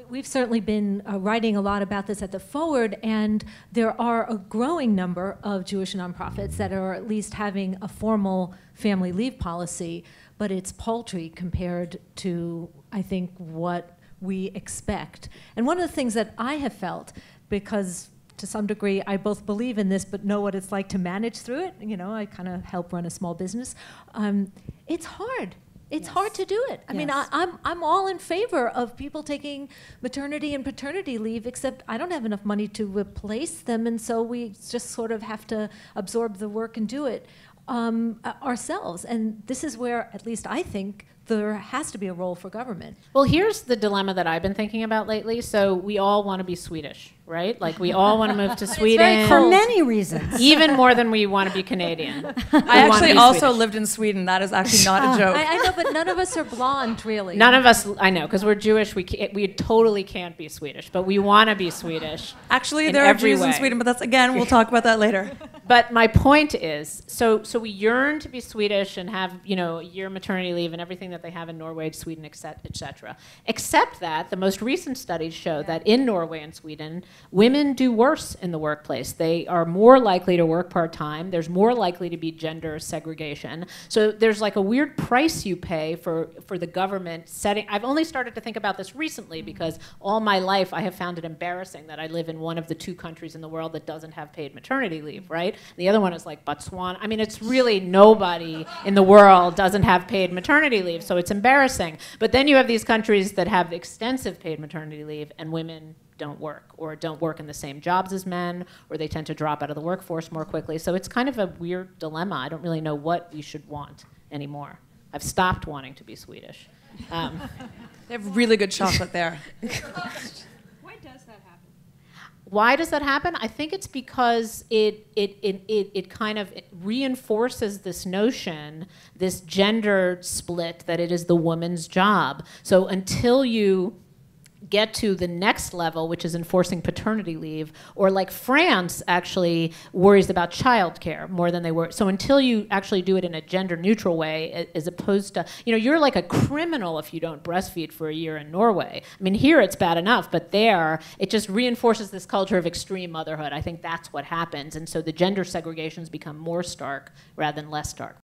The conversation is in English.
we've certainly been writing a lot about this at the Forward, and there are a growing number of Jewish nonprofits that are at least having a formal family leave policy, but it's paltry compared to, I think, what we expect. And one of the things that I have felt, because to some degree I both believe in this but know what it's like to manage through it, you know, I kind of help run a small business, it's hard. It's hard to do it. I mean, I'm all in favor of people taking maternity and paternity leave, except I don't have enough money to replace them, and so we just sort of have to absorb the work and do it ourselves. And this is where, at least I think, there has to be a role for government. Well, here's the dilemma that I've been thinking about lately. So we all want to be Swedish, right? Like we all want to move to Sweden. For many reasons. Even more than we want to be Canadian. I actually also lived in Sweden. That is actually not a joke. I know, but none of us are blonde, really. None of us, I know, because we're Jewish, we totally can't be Swedish, but we want to be Swedish. Actually, there are Jews in Sweden, but that's, again, we'll talk about that later. But my point is, so we yearn to be Swedish and have, you know, a year maternity leave and everything that they have in Norway, Sweden, et cetera. Except that the most recent studies show that in Norway and Sweden, women do worse in the workplace. They are more likely to work part-time. There's more likely to be gender segregation. So there's like a weird price you pay for the government setting. I've only started to think about this recently because all my life I have found it embarrassing that I live in one of the 2 countries in the world that doesn't have paid maternity leave, right? The other one is like Botswana. I mean, it's really nobody in the world doesn't have paid maternity leave, so it's embarrassing. But then you have these countries that have extensive paid maternity leave and women don't work or don't work in the same jobs as men, or they tend to drop out of the workforce more quickly. So it's kind of a weird dilemma. I don't really know what we should want anymore. I've stopped wanting to be Swedish. They have really good chocolate there. Why does that happen? Why does that happen? I think it's because it kind of reinforces this notion, this gender split, that it is the woman's job. So until you get to the next level, which is enforcing paternity leave, or like France actually worries about childcare more than they worry. So until you actually do it in a gender neutral way, as opposed to, you know, you're like a criminal if you don't breastfeed for a year in Norway. I mean, here it's bad enough, but there it just reinforces this culture of extreme motherhood. I think that's what happens. And so the gender segregations become more stark rather than less stark.